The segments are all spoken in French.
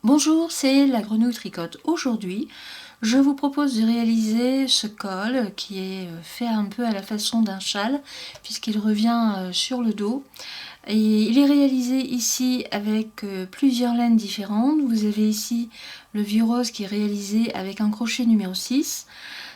Bonjour, c'est la Grenouille Tricote. Aujourd'hui, je vous propose de réaliser ce col qui est fait un peu à la façon d'un châle puisqu'il revient sur le dos. Et il est réalisé ici avec plusieurs laines différentes. Vous avez ici le vieux rose qui est réalisé avec un crochet numéro 6.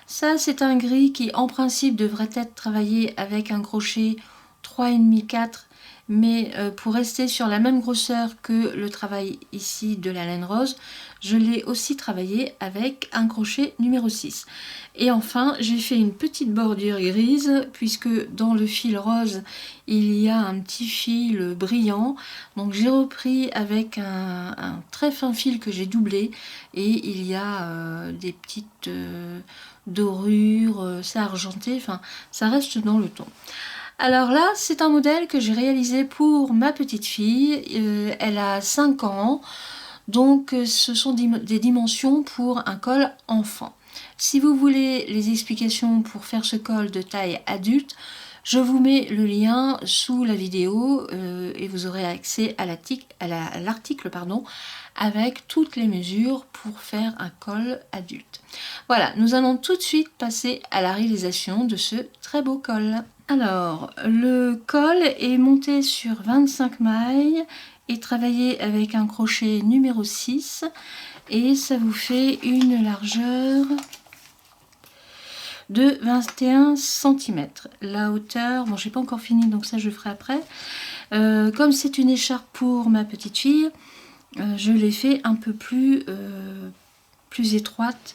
Ça, c'est un gris qui en principe devrait être travaillé avec un crochet 3,5-4, mais pour rester sur la même grosseur que le travail ici de la laine rose, je l'ai aussi travaillé avec un crochet numéro 6. Et enfin, j'ai fait une petite bordure grise, puisque dans le fil rose, il y a un petit fil brillant. Donc j'ai repris avec un très fin fil que j'ai doublé, et il y a des petites dorures, c'est argenté, enfin ça reste dans le ton. Alors là, c'est un modèle que j'ai réalisé pour ma petite fille. Elle a 5 ans, donc ce sont des dimensions pour un col enfant. Si vous voulez les explications pour faire ce col de taille adulte, je vous mets le lien sous la vidéo et vous aurez accès à l'article avec toutes les mesures pour faire un col adulte. Voilà, nous allons tout de suite passer à la réalisation de ce très beau col. Alors, le col est monté sur 25 mailles et travaillé avec un crochet numéro 6 et ça vous fait une largeur de 21 cm. La hauteur, bon j'ai pas encore fini donc ça je ferai après. Comme c'est une écharpe pour ma petite fille, je l'ai fait un peu plus étroite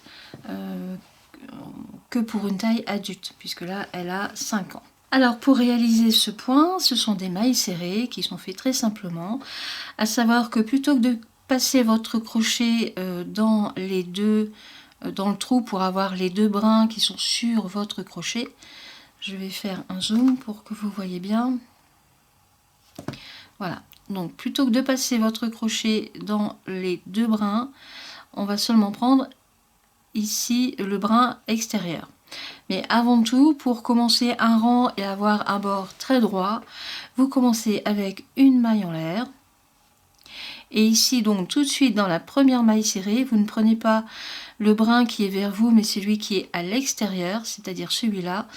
que pour une taille adulte, puisque là elle a 5 ans. Alors pour réaliser ce point, ce sont des mailles serrées qui sont faites très simplement, à savoir que plutôt que de passer votre crochet dans le trou pour avoir les deux brins qui sont sur votre crochet, je vais faire un zoom pour que vous voyez bien. Voilà, donc plutôt que de passer votre crochet dans les deux brins, on va seulement prendre ici le brin extérieur. Mais avant tout, pour commencer un rang et avoir un bord très droit, vous commencez avec une maille en l'air. Et ici, donc tout de suite dans la première maille serrée, vous ne prenez pas le brin qui est vers vous, mais celui qui est à l'extérieur, c'est-à-dire celui-là.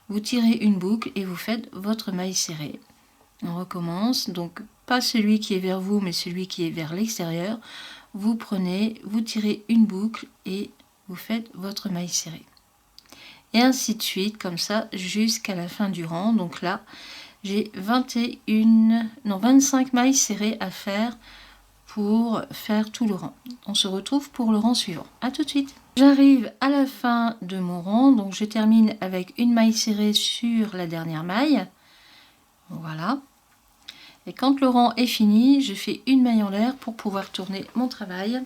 Vous tirez une boucle et vous faites votre maille serrée. On recommence, donc pas celui qui est vers vous, mais celui qui est vers l'extérieur. Vous prenez, vous tirez une boucle et vous faites votre maille serrée. Et ainsi de suite, comme ça, jusqu'à la fin du rang. Donc là, j'ai 25 mailles serrées à faire pour faire tout le rang. On se retrouve pour le rang suivant. A tout de suite. J'arrive à la fin de mon rang, donc je termine avec une maille serrée sur la dernière maille. Voilà. Et quand le rang est fini, je fais une maille en l'air pour pouvoir tourner mon travail.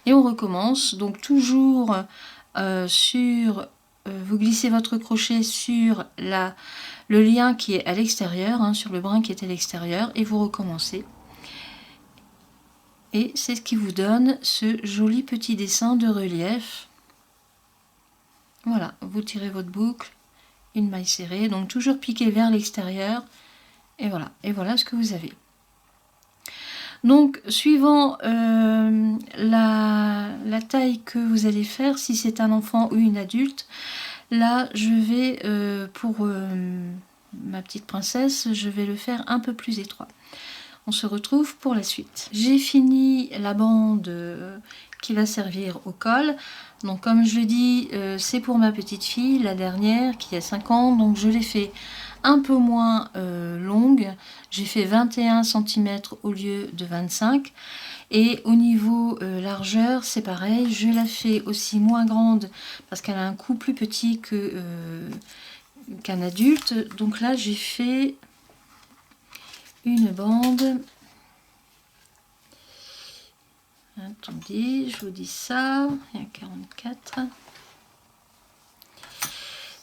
Et on recommence, donc toujours vous glissez votre crochet sur le lien qui est à l'extérieur, sur le brin qui est à l'extérieur, et vous recommencez. Et c'est ce qui vous donne ce joli petit dessin de relief. Voilà, vous tirez votre boucle, une maille serrée, donc toujours piquer vers l'extérieur, et voilà ce que vous avez. Donc, suivant la taille que vous allez faire, si c'est un enfant ou une adulte, là, je vais, pour ma petite princesse, je vais le faire un peu plus étroit. On se retrouve pour la suite. J'ai fini la bande qui va servir au col. Donc, comme je le dis, c'est pour ma petite fille, la dernière, qui a 5 ans. Donc, je l'ai fait un peu moins longue. J'ai fait 21 cm au lieu de 25. Et au niveau largeur, c'est pareil. Je la fais aussi moins grande parce qu'elle a un cou plus petit qu'un adulte. Donc là, j'ai fait une bande. Attendez, je vous dis ça. Il y a 44.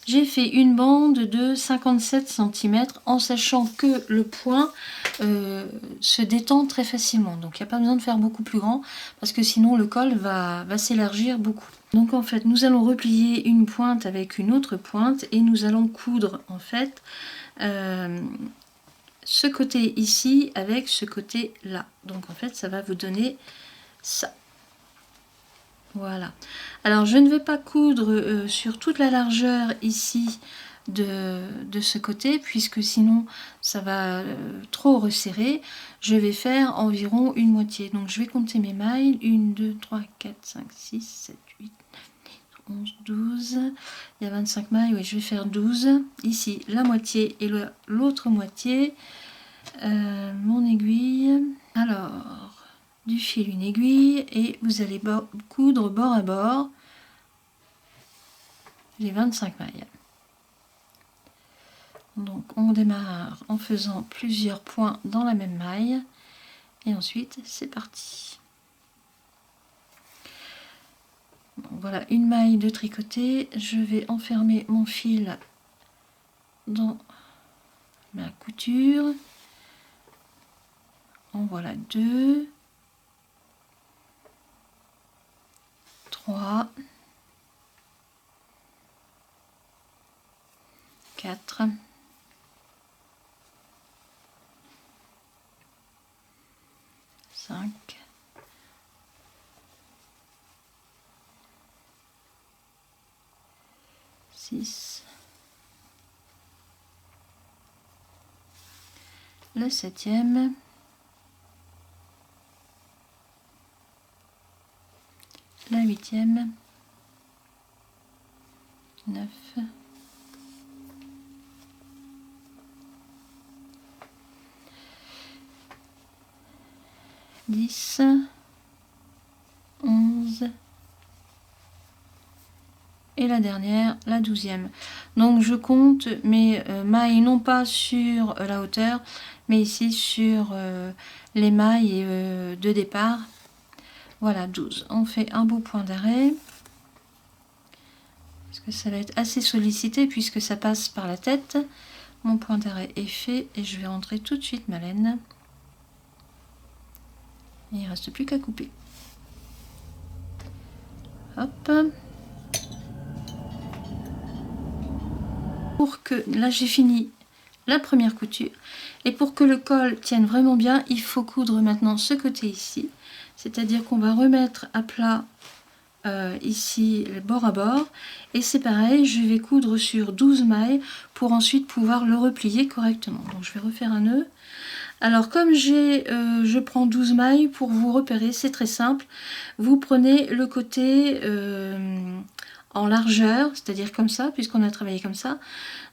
J'ai fait une bande de 57 cm en sachant que le point se détend très facilement. Donc il n'y a pas besoin de faire beaucoup plus grand parce que sinon le col va s'élargir beaucoup. Donc en fait nous allons replier une pointe avec une autre pointe et nous allons coudre en fait ce côté ici avec ce côté là. Donc en fait ça va vous donner ça. Voilà. Alors je ne vais pas coudre sur toute la largeur ici de ce côté, puisque sinon ça va trop resserrer. Je vais faire environ une moitié. Donc je vais compter mes mailles. 1, 2, 3, 4, 5, 6, 7, 8, 9, 11, 12. Il y a 25 mailles, oui, je vais faire 12. Ici, la moitié et l'autre moitié. Mon aiguille. Alors, du fil, une aiguille, et vous allez coudre bord à bord les 25 mailles. Donc on démarre en faisant plusieurs points dans la même maille et ensuite c'est parti. Donc, voilà une maille de tricoté, je vais enfermer mon fil dans ma couture. En voilà 2, 3, 4, 5, 6, la 7e, la 8e, 9, 10, 11 et la dernière, la 12e. Donc je compte mes mailles non pas sur la hauteur, mais ici sur les mailles de départ. Voilà, 12. On fait un beau point d'arrêt, parce que ça va être assez sollicité puisque ça passe par la tête. Mon point d'arrêt est fait et je vais rentrer tout de suite ma laine. Et il ne reste plus qu'à couper. Hop. Pour que, là j'ai fini la première couture, et pour que le col tienne vraiment bien, il faut coudre maintenant ce côté ici, c'est-à-dire qu'on va remettre à plat ici les bord à bord, et c'est pareil, je vais coudre sur 12 mailles pour ensuite pouvoir le replier correctement. Donc je vais refaire un nœud. Alors comme je prends 12 mailles, pour vous repérer, c'est très simple, vous prenez le côté en largeur, c'est-à-dire comme ça, puisqu'on a travaillé comme ça.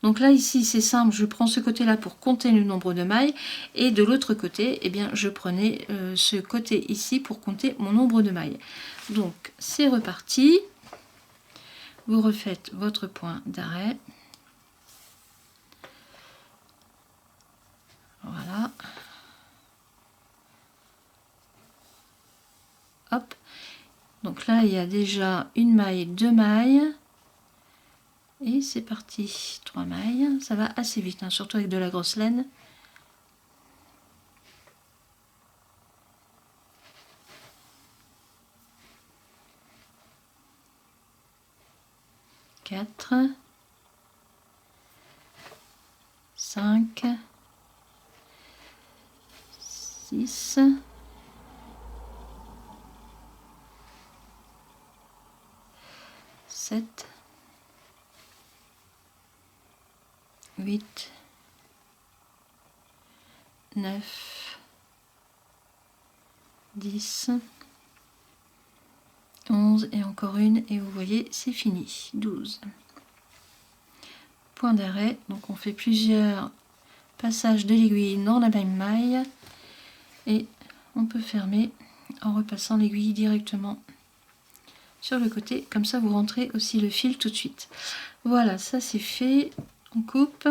Donc là ici c'est simple, je prends ce côté là pour compter le nombre de mailles, et de l'autre côté, eh bien je prenais ce côté ici pour compter mon nombre de mailles. Donc c'est reparti, vous refaites votre point d'arrêt, voilà, hop, donc là il y a déjà une maille, 2 mailles, et c'est parti, 3 mailles, ça va assez vite, hein, surtout avec de la grosse laine. Quatre, 5, 6, 7, 8, 9, 10, 11 et encore une, et vous voyez c'est fini, 12. Point d'arrêt, donc on fait plusieurs passages de l'aiguille dans la même maille et on peut fermer en repassant l'aiguille directement sur le côté, comme ça vous rentrez aussi le fil tout de suite. Voilà, ça c'est fait, on coupe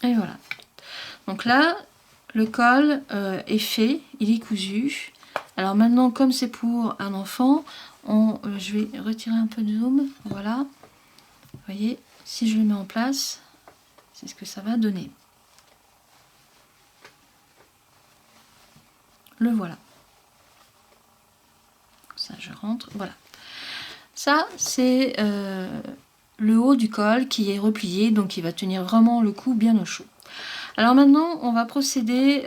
et voilà. Donc là le col est fait, il est cousu. Alors maintenant, comme c'est pour un enfant, je vais retirer un peu de zoom, voilà. Vous voyez, si je le mets en place, c'est ce que ça va donner. Le voilà. Ça, je rentre, voilà. Ça, c'est le haut du col qui est replié, donc il va tenir vraiment le cou bien au chaud. Alors maintenant, on va procéder,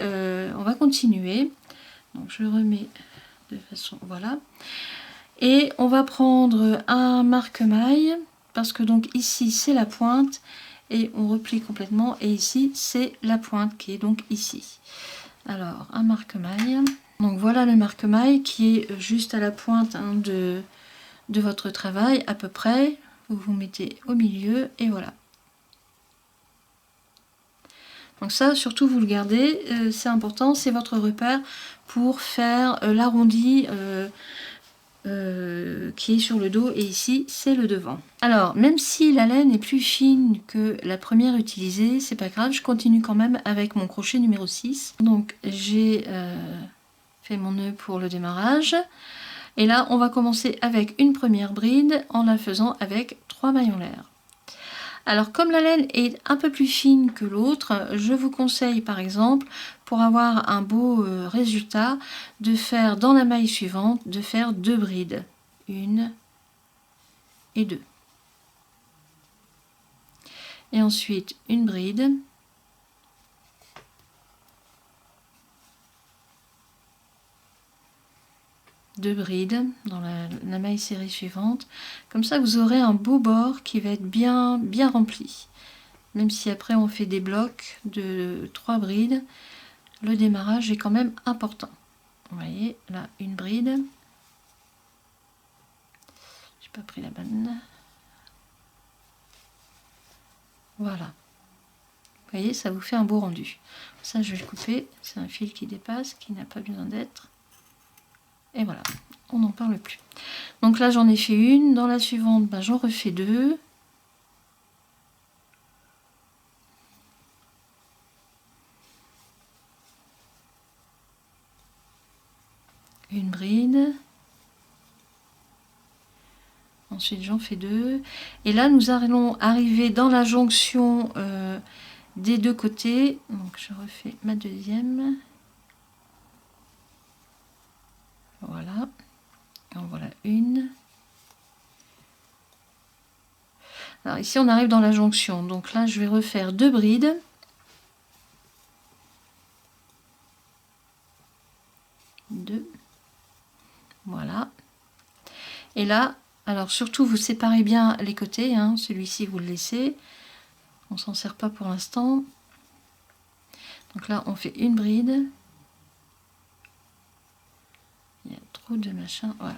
on va continuer. Donc je remets de façon, voilà. Et on va prendre un marque-maille, parce que donc ici c'est la pointe, et on replie complètement, et ici c'est la pointe qui est donc ici. Alors un marque-maille. Donc voilà le marque-maille qui est juste à la pointe hein, de votre travail à peu près. Vous vous mettez au milieu et voilà. Donc ça, surtout vous le gardez, c'est important, c'est votre repère pour faire l'arrondi qui est sur le dos et ici c'est le devant. Alors même si la laine est plus fine que la première utilisée, c'est pas grave, je continue quand même avec mon crochet numéro 6. Donc j'ai fait mon nœud pour le démarrage et là on va commencer avec une première bride en la faisant avec 3 mailles en l'air. Alors comme la laine est un peu plus fine que l'autre, je vous conseille par exemple, pour avoir un beau résultat, de faire dans la maille suivante, de faire 2 brides. 1 et 2. Et ensuite une bride. Deux brides dans la maille serrée suivante. Comme ça, vous aurez un beau bord qui va être bien rempli. Même si après on fait des blocs de 3 brides, le démarrage est quand même important. Vous voyez, là, une bride. J'ai pas pris la bonne. Voilà. Vous voyez, ça vous fait un beau rendu. Ça, je vais le couper. C'est un fil qui dépasse, qui n'a pas besoin d'être. Et voilà, on n'en parle plus. Donc là, j'en ai fait une. Dans la suivante, ben, j'en refais 2. Une bride. Ensuite, j'en fais 2. Et là, nous allons arriver dans la jonction des deux côtés. Donc, je refais ma deuxième. Voilà. Et en voilà une. Alors ici, on arrive dans la jonction. Donc là, je vais refaire 2 brides. Deux. Voilà. Et là, alors surtout, vous séparez bien les côtés. Hein. Celui-ci, vous le laissez. On s'en sert pas pour l'instant. Donc là, on fait une bride. Il y a trop de machin. Voilà.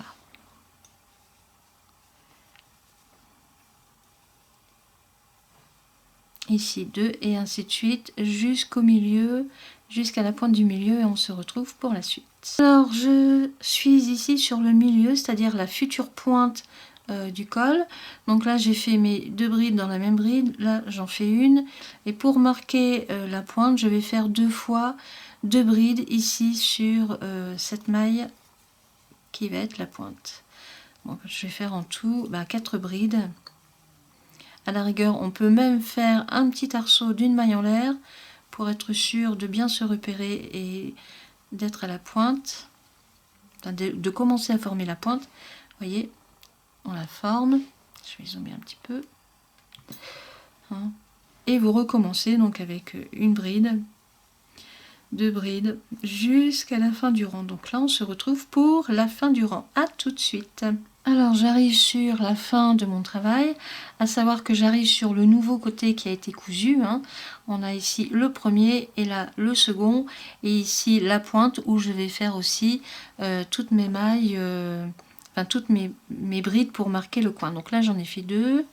Ici 2 et ainsi de suite jusqu'au milieu, jusqu'à la pointe du milieu et on se retrouve pour la suite. Alors je suis ici sur le milieu, c'est-à-dire la future pointe du col. Donc là j'ai fait mes 2 brides dans la même bride, là j'en fais une et pour marquer la pointe je vais faire 2 fois 2 brides ici sur cette maille qui va être la pointe. Donc je vais faire en tout 4 brides. À la rigueur, on peut même faire un petit arceau d'une maille en l'air pour être sûr de bien se repérer et d'être à la pointe, enfin de commencer à former la pointe. Vous voyez, on la forme. Je vais zoomer un petit peu. Hein. Et vous recommencez donc avec une bride, 2 brides, jusqu'à la fin du rang. Donc là, on se retrouve pour la fin du rang. À tout de suite. Alors j'arrive sur la fin de mon travail, à savoir que j'arrive sur le nouveau côté qui a été cousu. Hein. On a ici le premier et là le second, et ici la pointe où je vais faire aussi toutes mes mailles, enfin toutes mes brides pour marquer le coin. Donc là j'en ai fait 2,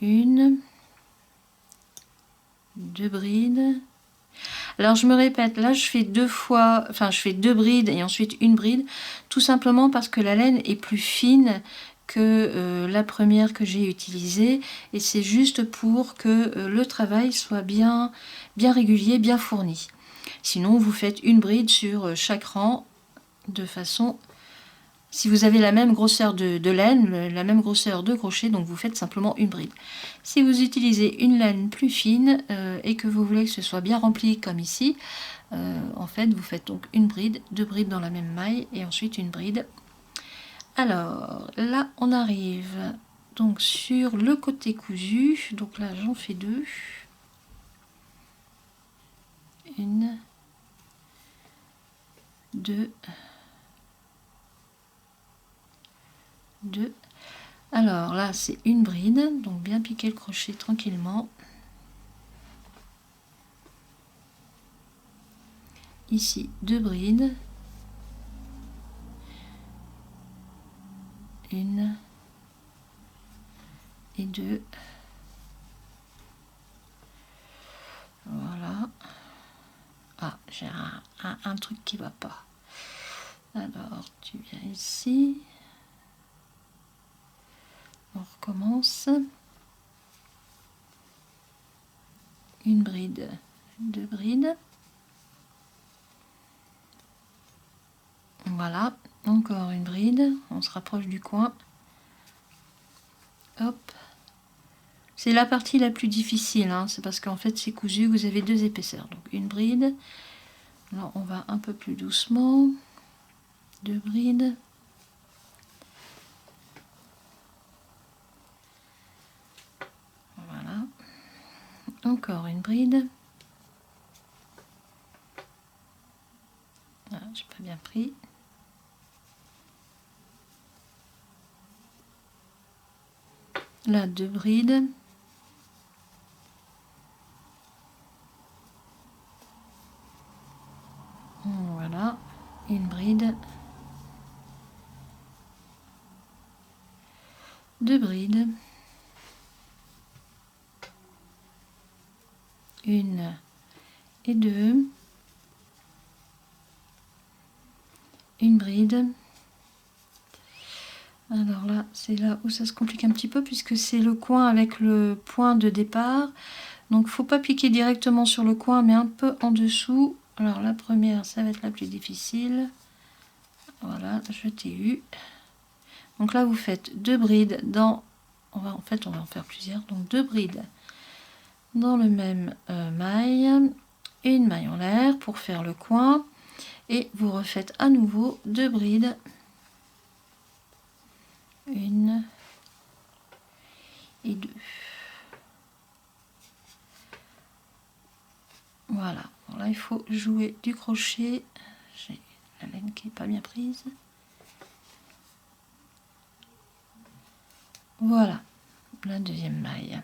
1, 2 brides. Alors je me répète, là je fais 2 fois, enfin je fais 2 brides et ensuite une bride, tout simplement parce que la laine est plus fine que la première que j'ai utilisée et c'est juste pour que le travail soit bien régulier, bien fourni. Sinon vous faites une bride sur chaque rang de façon... Si vous avez la même grosseur de laine, la même grosseur de crochet, donc vous faites simplement une bride. Si vous utilisez une laine plus fine et que vous voulez que ce soit bien rempli comme ici, en fait vous faites donc une bride, 2 brides dans la même maille et ensuite une bride. Alors là on arrive donc sur le côté cousu, donc là j'en fais 2. Une, 2, 2. Alors là c'est une bride, donc bien piquer le crochet tranquillement. Ici 2 brides. Une et 2. Voilà. Ah, j'ai un truc qui va pas. Alors, tu viens ici. On recommence. Une bride, 2 brides. Voilà, encore une bride. On se rapproche du coin. Hop. C'est la partie la plus difficile, hein. C'est parce qu'en fait c'est cousu, vous avez 2 épaisseurs. Donc une bride. Alors on va un peu plus doucement. 2 brides. Voilà. Encore une bride. Ah, j'ai pas bien pris. Là 2 brides. Voilà, une bride, 2 brides, une et 2, une bride. Alors là, c'est là où ça se complique un petit peu puisque c'est le coin avec le point de départ. Donc faut pas piquer directement sur le coin mais un peu en dessous. Alors la première, ça va être la plus difficile. Voilà, je t'ai eu. Donc là vous faites 2 brides dans... on va en faire plusieurs. Donc 2 brides dans le même maille. Une maille en l'air pour faire le coin. Et vous refaites à nouveau 2 brides. Une et 2. Voilà, bon, là il faut jouer du crochet. J'ai la laine qui n'est pas bien prise. Voilà, la deuxième maille.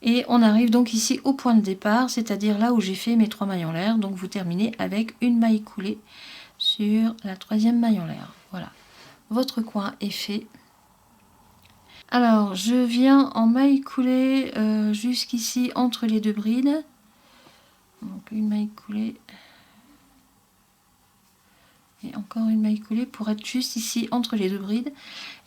Et on arrive donc ici au point de départ, c'est-à-dire là où j'ai fait mes 3 mailles en l'air. Donc vous terminez avec une maille coulée sur la 3e maille en l'air. Voilà, votre coin est fait. Alors je viens en maille coulée jusqu'ici entre les 2 brides. Donc une maille coulée et encore une maille coulée pour être juste ici entre les 2 brides.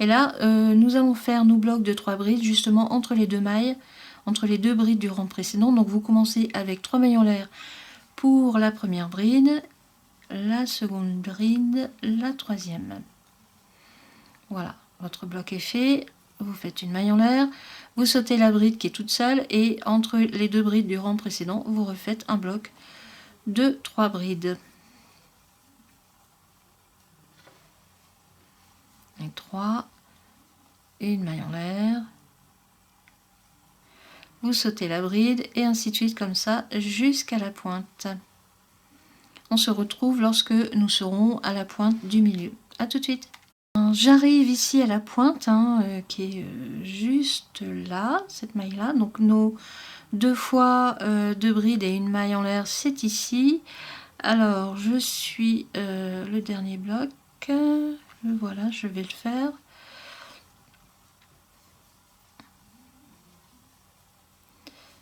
Et là nous allons faire nos blocs de 3 brides justement entre les 2 mailles, entre les 2 brides du rang précédent. Donc vous commencez avec 3 mailles en l'air pour la première bride, la seconde bride, la 3e. Voilà, votre bloc est fait. Vous faites une maille en l'air, vous sautez la bride qui est toute seule et entre les 2 brides du rang précédent, vous refaites un bloc de 3 brides. Et 3, et une maille en l'air. Vous sautez la bride et ainsi de suite comme ça jusqu'à la pointe. On se retrouve lorsque nous serons à la pointe du milieu. A tout de suite. J'arrive ici à la pointe qui est juste là, cette maille là. Donc nos 2 fois 2 brides et une maille en l'air, c'est ici. Alors je suis le dernier bloc. Voilà, je vais le faire.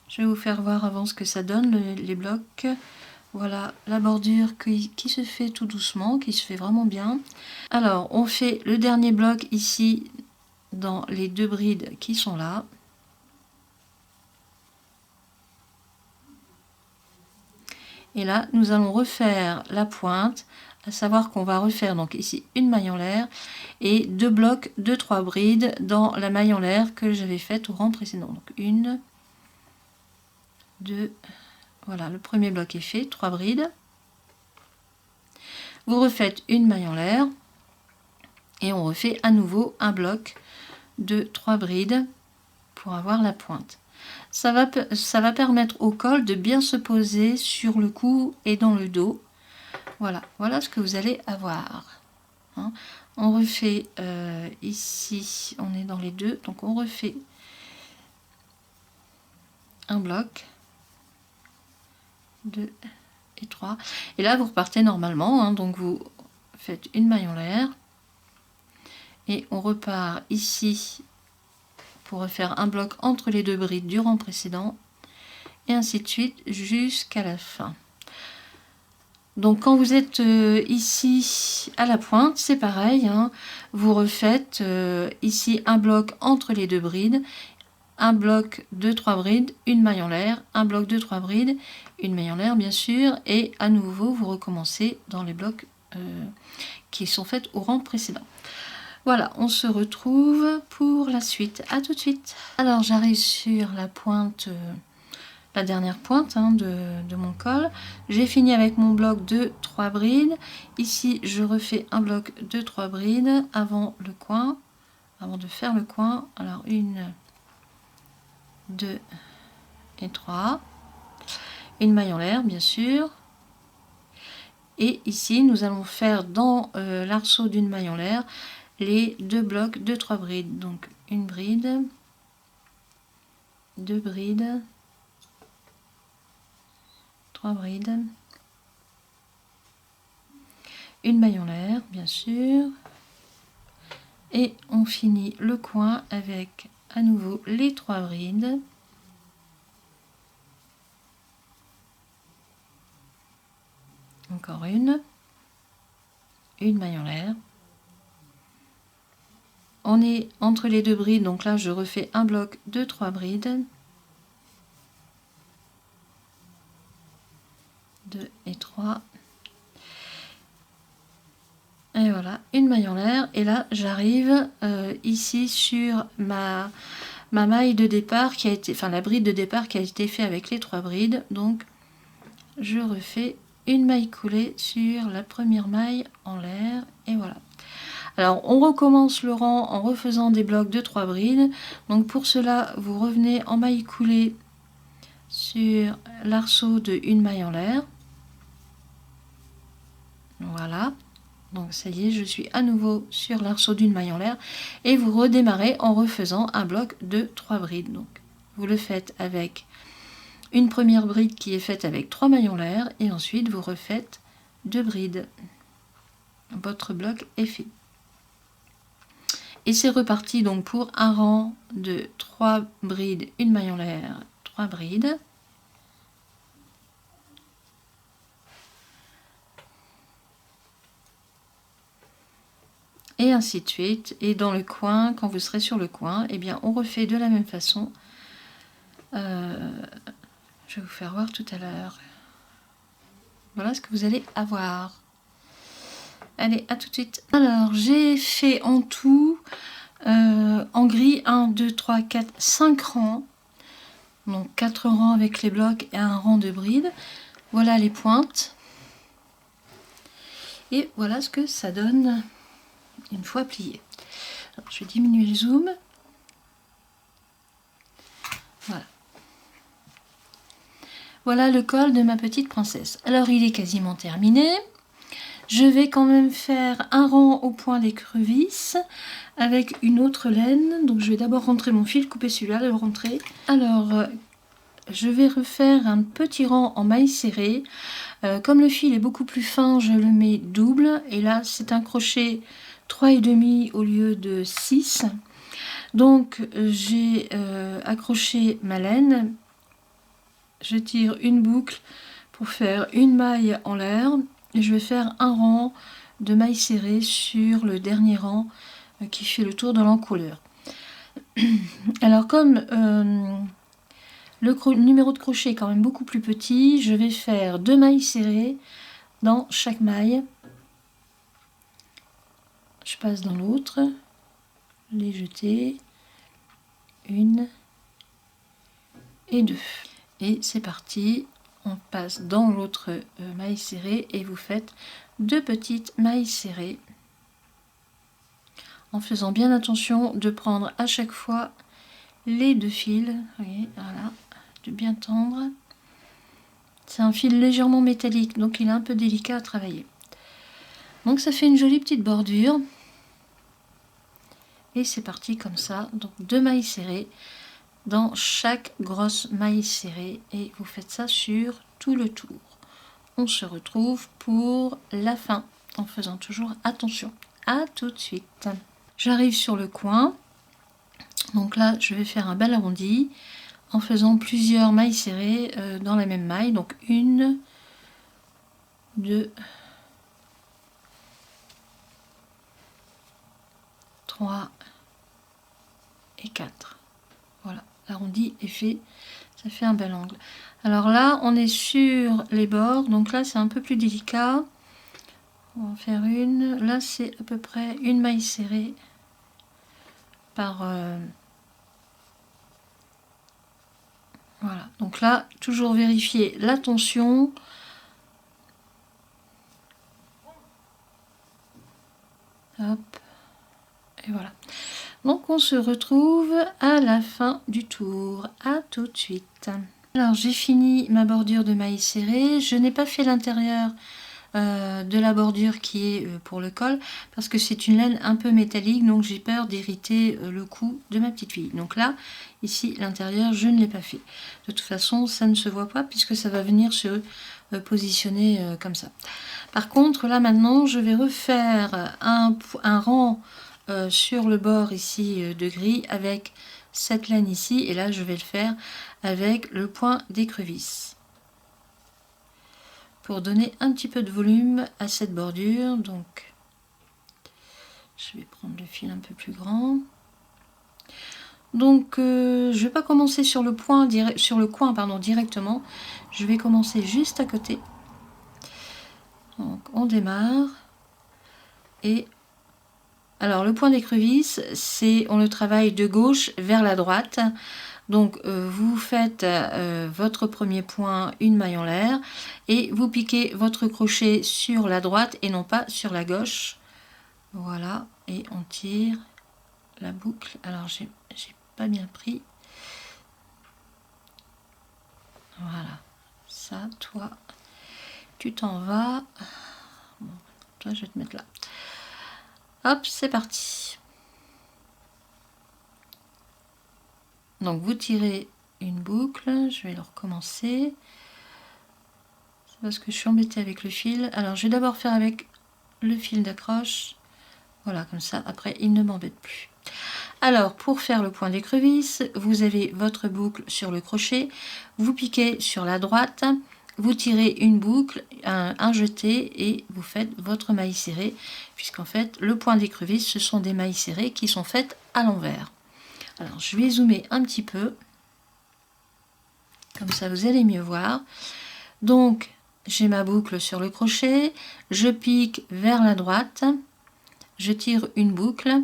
Je vais vous faire voir avant ce que ça donne, les blocs. Voilà la bordure qui se fait tout doucement, qui se fait vraiment bien. Alors, on fait le dernier bloc ici dans les 2 brides qui sont là. Et là, nous allons refaire la pointe, à savoir qu'on va refaire donc ici une maille en l'air et 2 blocs de 3 brides dans la maille en l'air que j'avais faite au rang précédent. Donc 1, 2, voilà, le premier bloc est fait, 3 brides. Vous refaites une maille en l'air et on refait à nouveau un bloc de 3 brides pour avoir la pointe. Ça va permettre au col de bien se poser sur le cou et dans le dos. Voilà, voilà ce que vous allez avoir. Hein. On refait ici, on est dans les deux, donc on refait un bloc, 2 et 3. Et là, vous repartez normalement, hein, donc vous faites une maille en l'air. Et on repart ici pour refaire un bloc entre les deux brides du rang précédent. Et ainsi de suite jusqu'à la fin. Donc quand vous êtes ici à la pointe, c'est pareil, hein, vous refaites ici un bloc entre les deux brides, un bloc de 3 brides, une maille en l'air, un bloc de 3 brides, une maille en l'air bien sûr, et à nouveau vous recommencez dans les blocs qui sont faits au rang précédent. Voilà, on se retrouve pour la suite. À tout de suite. Alors j'arrive sur la pointe, la dernière pointe hein, de mon col. J'ai fini avec mon bloc de 3 brides. Ici, je refais un bloc de 3 brides avant le coin, avant de faire le coin. Alors 1, 2 et 3. Une maille en l'air, bien sûr. Et ici, nous allons faire dans l'arceau d'une maille en l'air les 2 blocs de 3 brides. Donc une bride, 2 brides, 3 brides, une maille en l'air bien sûr, et on finit le coin avec à nouveau les 3 brides, encore une maille en l'air. On est entre les deux brides, donc là je refais un bloc de 3 brides, 2 et 3, et voilà, une maille en l'air. Et là j'arrive ici sur ma maille de départ qui a été, enfin la bride de départ qui a été fait avec les 3 brides, donc je refais une maille coulée sur la première maille en l'air, et voilà. Alors on recommence le rang en refaisant des blocs de 3 brides. Donc pour cela, vous revenez en maille coulée sur l'arceau de une maille en l'air. Voilà. Donc ça y est, je suis à nouveau sur l'arceau d'une maille en l'air. Et vous redémarrez en refaisant un bloc de 3 brides. Donc vous le faites avec une première bride qui est faite avec 3 mailles en l'air. Et ensuite vous refaites 2 brides. Votre bloc est fait. Et c'est reparti donc pour un rang de 3 brides, une maille en l'air, 3 brides. Et ainsi de suite. Et dans le coin, quand vous serez sur le coin, eh bien on refait de la même façon. Je vais vous faire voir tout à l'heure. Voilà ce que vous allez avoir. Allez, à tout de suite. Alors, j'ai fait en tout, en gris, 1, 2, 3, 4, 5 rangs. Donc 4 rangs avec les blocs et un rang de brides. Voilà les pointes. Et voilà ce que ça donne une fois plié. Alors, je vais diminuer le zoom. Voilà. Voilà le col de ma petite princesse. Alors, il est quasiment terminé. Je vais quand même faire un rang au point d'écrevisse avec une autre laine. Donc je vais d'abord rentrer mon fil, couper celui-là, le rentrer. Alors je vais refaire un petit rang en maille serrée. Comme le fil est beaucoup plus fin, je le mets double. Et là c'est un crochet 3,5 au lieu de 6. Donc j'ai accroché ma laine. Je tire une boucle pour faire une maille en l'air. Et je vais faire un rang de mailles serrées sur le dernier rang qui fait le tour de l'encouleur. Alors comme le numéro de crochet est quand même beaucoup plus petit, je vais faire 2 mailles serrées dans chaque maille. Je passe dans l'autre, les jeter, 1 et 2. Et c'est parti. On passe dans l'autre maille serrée et vous faites 2 petites mailles serrées en faisant bien attention de prendre à chaque fois les 2 fils, vous voyez, voilà, de bien tendre. C'est un fil légèrement métallique, donc il est un peu délicat à travailler. Donc ça fait une jolie petite bordure. Et c'est parti comme ça, donc 2 mailles serrées dans chaque grosse maille serrée, et vous faites ça sur tout le tour. On se retrouve pour la fin, en faisant toujours attention. À tout de suite. J'arrive sur le coin, donc là je vais faire un bel arrondi en faisant plusieurs mailles serrées dans la même maille, donc 1, 2, 3 et 4. Voilà, l'arrondi est fait, ça fait un bel angle. Alors là on est sur les bords, donc là c'est un peu plus délicat. On va en faire une, là c'est à peu près une maille serrée par voilà, donc là toujours vérifier la tension. Hop, et voilà. Donc on se retrouve à la fin du tour. À tout de suite. Alors j'ai fini ma bordure de mailles serrées. Je n'ai pas fait l'intérieur de la bordure qui est pour le col, parce que c'est une laine un peu métallique, donc j'ai peur d'hériter le cou de ma petite fille. Donc là, ici, l'intérieur, je ne l'ai pas fait. De toute façon, ça ne se voit pas puisque ça va venir se positionner comme ça. Par contre, là maintenant, je vais refaire un rang sur le bord ici de gris avec cette laine ici, et là je vais le faire avec le point d'écrevisse pour donner un petit peu de volume à cette bordure. Donc je vais prendre le fil un peu plus grand. Donc je vais pas commencer sur le coin directement, je vais commencer juste à côté. Donc on démarre, et alors le point d'écrevisse, c'est on le travaille de gauche vers la droite. Donc vous faites votre premier point, une maille en l'air, et vous piquez votre crochet sur la droite et non pas sur la gauche. Voilà, et on tire la boucle. Alors j'ai pas bien pris. Voilà, ça, toi, tu t'en vas. Bon, toi, je vais te mettre là. Hop, c'est parti. Donc vous tirez une boucle, je vais le recommencer. C'est parce que je suis embêtée avec le fil. Alors je vais d'abord faire avec le fil d'accroche. Voilà, comme ça, après il ne m'embête plus. Alors pour faire le point d'écrevisse, vous avez votre boucle sur le crochet, vous piquez sur la droite, vous tirez une boucle, un jeté, et vous faites votre maille serrée, puisqu'en fait le point d'écrevisse, ce sont des mailles serrées qui sont faites à l'envers. Alors je vais zoomer un petit peu, comme ça vous allez mieux voir. Donc j'ai ma boucle sur le crochet, je pique vers la droite, je tire une boucle,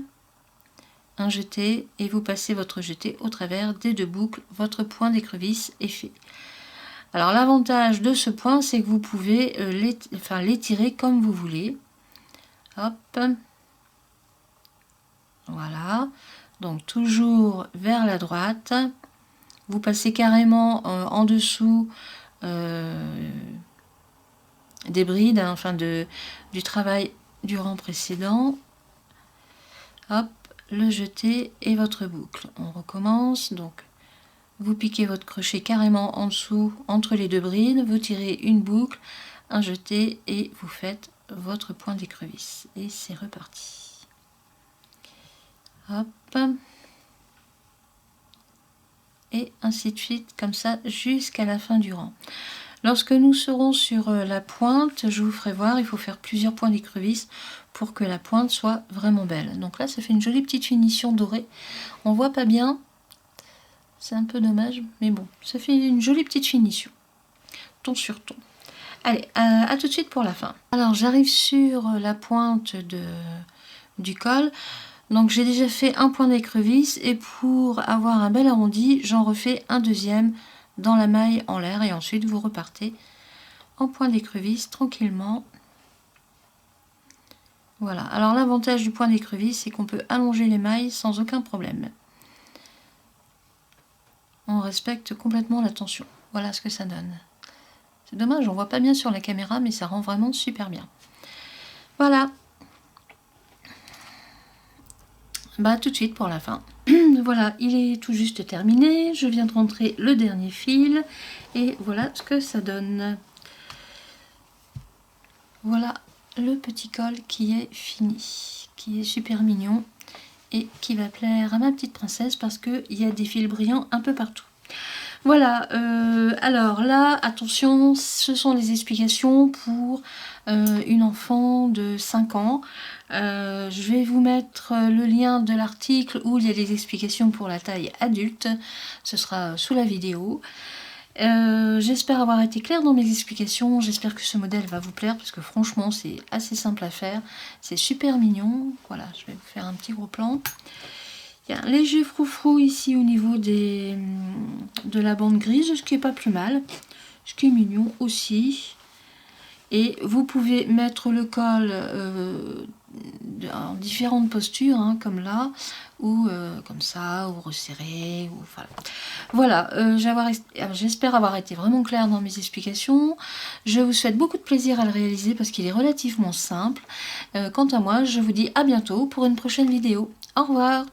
un jeté, et vous passez votre jeté au travers des 2 boucles, votre point d'écrevisse est fait. Alors l'avantage de ce point, c'est que vous pouvez l'étirer comme vous voulez. Hop, voilà, donc toujours vers la droite, vous passez carrément en dessous des brides, hein, enfin du travail du rang précédent. Hop, le jeté et votre boucle. On recommence, donc vous piquez votre crochet carrément en dessous entre les 2 brides, vous tirez une boucle, un jeté, et vous faites votre point d'écrevisse, et c'est reparti. Hop, et ainsi de suite, comme ça jusqu'à la fin du rang. Lorsque nous serons sur la pointe, je vous ferai voir, il faut faire plusieurs points d'écrevisse pour que la pointe soit vraiment belle. Donc là ça fait une jolie petite finition dorée, on voit pas bien, c'est un peu dommage, mais bon, ça fait une jolie petite finition, ton sur ton. Allez, à tout de suite pour la fin. Alors j'arrive sur la pointe du col, donc j'ai déjà fait un point d'écrevisse, et pour avoir un bel arrondi, j'en refais un deuxième dans la maille en l'air, et ensuite vous repartez en point d'écrevisse tranquillement. Voilà, alors l'avantage du point d'écrevisse, c'est qu'on peut allonger les mailles sans aucun problème. On respecte complètement la tension. Voilà ce que ça donne. C'est dommage, on voit pas bien sur la caméra, mais ça rend vraiment super bien. Voilà. Bah tout de suite pour la fin. Voilà, il est tout juste terminé. Je viens de rentrer le dernier fil. Et voilà ce que ça donne. Voilà le petit col qui est fini, qui est super mignon et qui va plaire à ma petite princesse parce qu'il y a des fils brillants un peu partout. Voilà, alors là, attention, ce sont les explications pour une enfant de 5 ans. Je vais vous mettre le lien de l'article où il y a les explications pour la taille adulte. Ce sera sous la vidéo. J'espère avoir été claire dans mes explications, j'espère que ce modèle va vous plaire parce que franchement c'est assez simple à faire, c'est super mignon. Voilà, je vais vous faire un petit gros plan. Il y a un léger froufrou ici au niveau de la bande grise, ce qui est pas plus mal, ce qui est mignon aussi. Et vous pouvez mettre le col en différentes postures, hein, comme là, ou comme ça, ou resserré, ou voilà. J'espère avoir été vraiment claire dans mes explications. Je vous souhaite beaucoup de plaisir à le réaliser parce qu'il est relativement simple. Quant à moi, je vous dis à bientôt pour une prochaine vidéo. Au revoir!